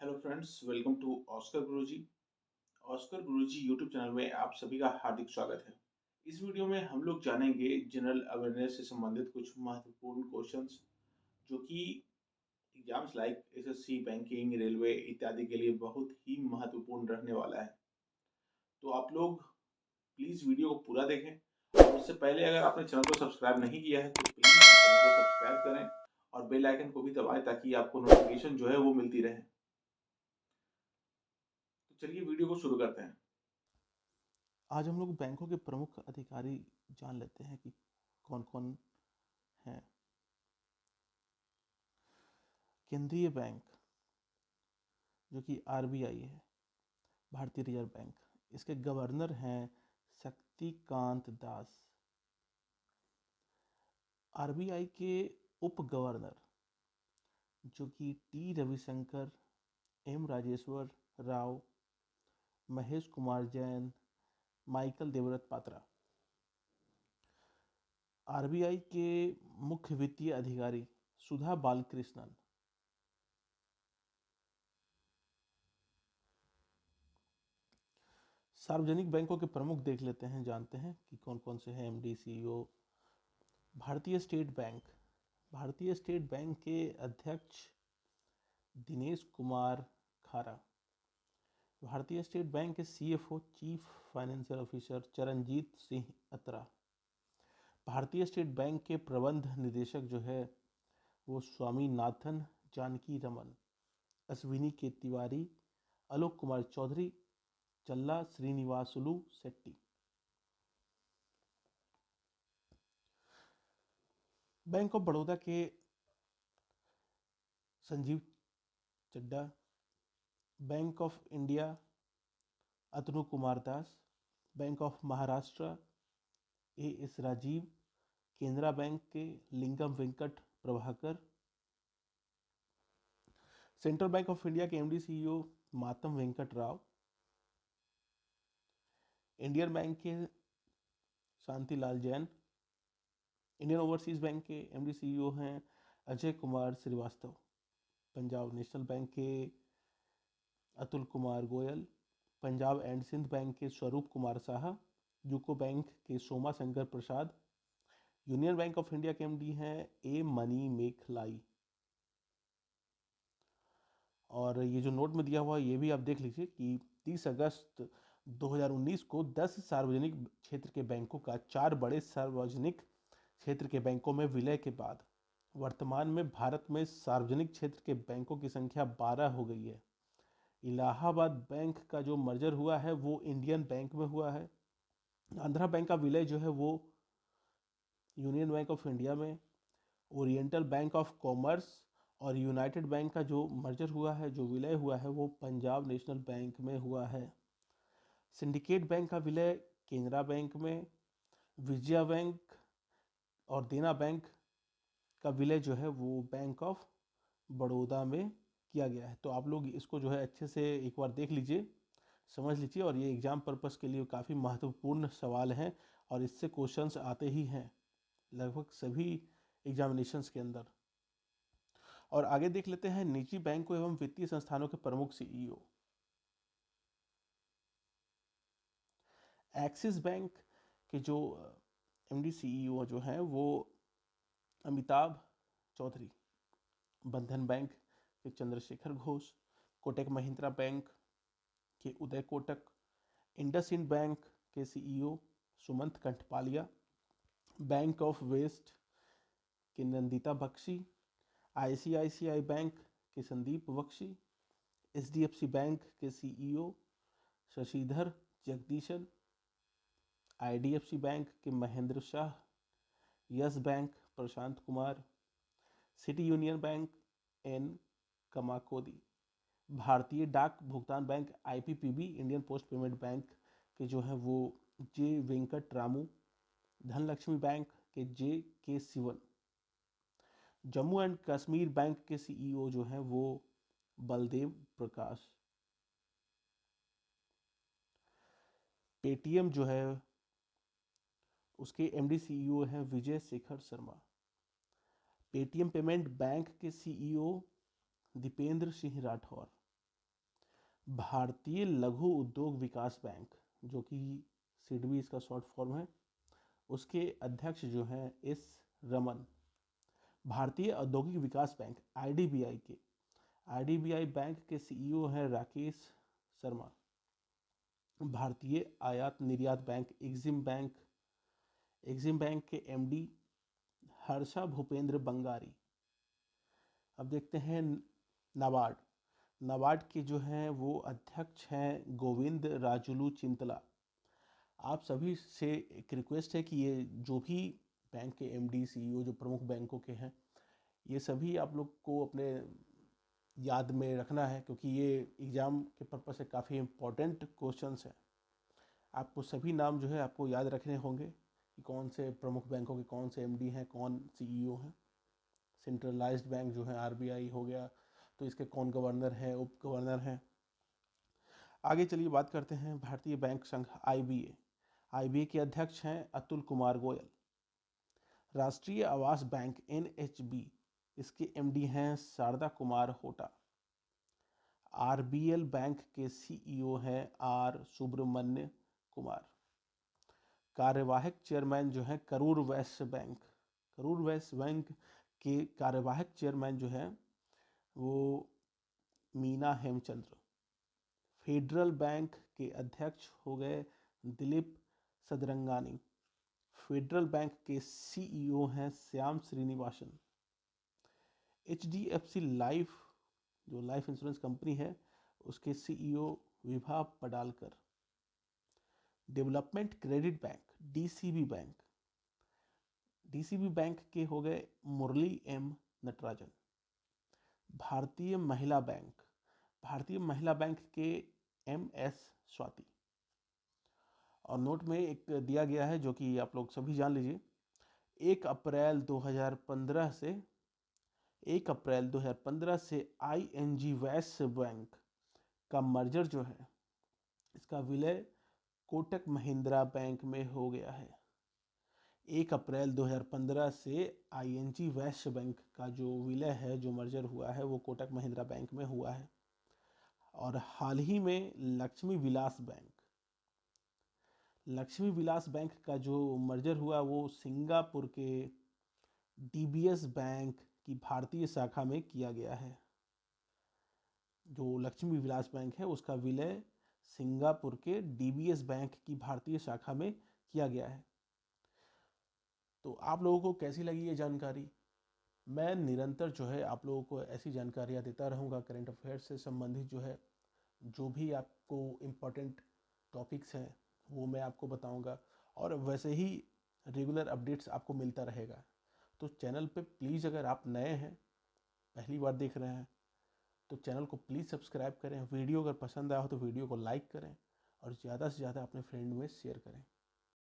Hello friends, welcome to Oscar Guruji. Oscar Guruji YouTube channel में आप सभी का हार्दिक स्वागत है। इस वीडियो में हम लोग जानेंगे जनरल अवेयरनेस से संबंधित कुछ महत्वपूर्ण क्वेश्चंस जो कि exams like SSC, banking, railway इत्यादि के लिए बहुत ही महत्वपूर्ण रहने वाला है। तो आप लोग प्लीज़ वीडियो को पूरा देखें और उससे पहले अगर आपने चैनल को सब्सक्राइब नहीं किया है तो प्लीज़ चैनल को सब्सक्राइब करें और बेल आइकन को भी दबाएं ताकि आपको नोटिफिकेशन जो है वो मिलती रहे। तो चलिए वीडियो को शुरू करते हैं। आज हम लोग बैंकों के प्रमुख अधिकारी जान लेते हैं कि कौन कौन हैं। केंद्रीय बैंक जो कि आरबीआई है, भारतीय रिजर्व बैंक, इसके गवर्नर हैं शक्तिकांत दास। आरबीआई के उप गवर्नर जो कि T Ravishankar, M Rajeshwar Rao, Mahesh Kumar Jain, Michael Debabrata Patra. RBI के मुख्य वित्तीय अधिकारी सुधा बालकृष्णन। सार्वजनिक बैंकों के प्रमुख देख लेते हैं, जानते हैं कि कौन कौन से हैं। MD, CEO. भारतीय स्टेट बैंक, भारतीय स्टेट बैंक के अध्यक्ष दिनेश कुमार खारा। भारतीय स्टेट बैंक के CFO, chief financial officer Charanjit Singh Atra. भारतीय स्टेट बैंक के प्रबंध निदेशक जो है वो स्वामीनाथन जानकी रमन, अश्विनी के तिवारी, आलोक कुमार चौधरी, चल्ला श्रीनिवासुलु शेट्टी। बैंक ऑफ बड़ौदा के Sanjiv Chadha, bank of India Atanu Kumar Das, bank of Maharashtra A S Rajeev, Canara bank के Lingam Venkat Prabhakar, central bank of India के MD CEO Matam Venkat Rao, Indian bank के Shantilal Jain, Indian overseas bank के एमडी सीईओ हैं अजय कुमार श्रीवास्तव, पंजाब नेशनल बैंक के अतुल कुमार गोयल, पंजाब एंड सिंध बैंक के स्वरूप कुमार साहा, यूको बैंक के Soma Shankar Prasad, union bank of India के MD हैं ए मनी मेखलाई। और ये जो नोट में दिया हुआ ये भी आप देख लीजिए कि 30 अगस्त 2019 को 10 सार्वजनिक क्षेत्र के बैंकों का 4 बड़े सार्वजनिक क्षेत्र के बैंकों में विलय के बाद वर्तमान में भारत में सार्वजनिक क्षेत्र के बैंकों की संख्या 12 हो गई है। इलाहाबाद बैंक का जो मर्जर हुआ है वो इंडियन बैंक में हुआ है। आंध्रा बैंक का विलय जो है वो यूनियन बैंक ऑफ इंडिया में, ओरिएंटल बैंक ऑफ कॉमर्स और यूनाइटेड बैंक का जो मर्जर हुआ है, जो विलय हुआ है, वो पंजाब नेशनल बैंक में हुआ है। सिंडिकेट बैंक का विलय केनरा बैंक में, विजया बैंक और देना बैंक का विलय जो है वो बैंक ऑफ बड़ौदा में किया गया है। तो आप लोग इसको जो है अच्छे से एक बार देख लीजिए, समझ लीजिए, और ये एग्जाम पर्पस के लिए काफ़ी महत्वपूर्ण सवाल हैं और इससे क्वेश्चंस आते ही हैं लगभग सभी एग्जामिनेशंस के अंदर। और आगे देख लेते हैं निजी बैंकों एवं वित्तीय संस्थानों के प्रमुख सीईओ। एक्सिस बैंक के जो एमडी सीईओ जो हैं वो अमिताभ चौधरी, बंधन बैंक के चंद्रशेखर घोष, कोटक महिंद्रा बैंक के उदय कोटक, इंडसइंड बैंक के CEO Sumant Kathpalia, bank of west के नंदिता बख्शी, आईसीआईसीआई बैंक के संदीप बख्शी, एचडीएफसी बैंक के CEO Sashidhar Jagdishan, IDFC bank के Mahendra Shah, yes bank Prashant Kumar, city union bank N Kamakodi, भारतीय डाक भुगतान bank IPPB, Indian post payment bank के जो है वो जे वेंकट रामू, धनलक्ष्मी बैंक के जे के सिवन, जम्मू एंड कश्मीर बैंक के सीईओ जो हैं वो बलदेव प्रकाश, पेटीएम जो है उसके एमडी सीईओ हैं Vijay Shekhar Sharma, Paytm payment bank के सीईओ दीपेंद्र सिंह राठौर, भारतीय लघु उद्योग विकास बैंक, जो कि सिडबी इसका शॉर्ट फॉर्म है, उसके अध्यक्ष जो हैं एस रमन। भारतीय औद्योगिक विकास बैंक आईडीबीआई बैंक के सीईओ हैं राकेश शर्मा। भारतीय आयात निर्यात बैंक एग्जिम बैंक के एमडी हर्षा भूपेंद्र बंगारी। अब देखते हैं नाबार्ड के जो हैं वो अध्यक्ष हैं गोविंद राजुलू चिंतला। आप सभी से एक रिक्वेस्ट है कि ये जो भी बैंक के एमडी सीईओ जो प्रमुख बैंकों के हैं, ये सभी आप लोग को अपने याद में रखना है, क्योंकि ये एग्ज़ाम के पर्पज़ से काफ़ी इम्पोर्टेंट क्वेश्चंस हैं। आपको सभी नाम जो है आपको याद रखने होंगे कि कौन से प्रमुख बैंकों के कौन से एमडी हैं, कौन सीईओ हैं। सेंट्रलाइज्ड बैंक जो है आरबीआई हो गया, तो इसके कौन गवर्नर है, उप गवर्नर हैं। आगे चलिए बात करते हैं भारतीय बैंक संघ आईबीए के अध्यक्ष हैं अतुल कुमार गोयल। राष्ट्रीय आवास बैंक एनएचबी, इसके एमडी हैं शारदा कुमार होटा। आरबीएल बैंक के सीईओ हैं आर सुब्रमण्य कुमार। कार्यवाहक चेयरमैन जो हैं करूर वैश्य बैंक के कार्यवाहक चेयरमैन जो हैं वो मीना हेमचंद्र। फेडरल बैंक के अध्यक्ष हो गए दिलीप सदरंगानी। फेडरल बैंक के सीईओ हैं श्याम श्रीनिवासन। एचडीएफसी लाइफ, जो लाइफ इंश्योरेंस कंपनी है, उसके CEO Vibha Padalkar. Development credit bank DCB bank के हो गए मुरली एम नटराजन। भारतीय महिला बैंक के एम एस स्वाति। और नोट में एक दिया गया है जो कि आप लोग सभी जान लीजिए। 1 अप्रैल 2015 से आईएनजी वैश्य बैंक का मर्जर जो है, इसका विलय कोटक महिंद्रा बैंक में हो गया है। 1 अप्रैल 2015 से आईएनजी वैश्य बैंक का जो विलय है, जो मर्जर हुआ है, वो कोटक महिंद्रा बैंक में हुआ है। और हाल ही में लक्ष्मी विलास बैंक का जो मर्जर हुआ वो सिंगापुर के डीबीएस बैंक की भारतीय शाखा में किया गया है। जो लक्ष्मी विलास बैंक है उसका विलय सिंगापुर के डीबीएस बैंक की भारतीय शाखा में किया गया है। तो आप लोगों को कैसी लगी ये जानकारी? मैं निरंतर जो है आप लोगों को ऐसी जानकारियाँ देता रहूँगा करंट अफेयर्स से संबंधित। जो भी आपको इम्पोर्टेंट टॉपिक्स हैं वो मैं आपको बताऊंगा, और वैसे ही रेगुलर अपडेट्स आपको मिलता रहेगा। तो चैनल पे प्लीज़, अगर आप नए हैं, पहली बार देख रहे हैं, तो चैनल को प्लीज़ सब्सक्राइब करें। वीडियो अगर पसंद आया हो तो वीडियो को लाइक करें और ज़्यादा से ज़्यादा अपने फ्रेंड में शेयर करें।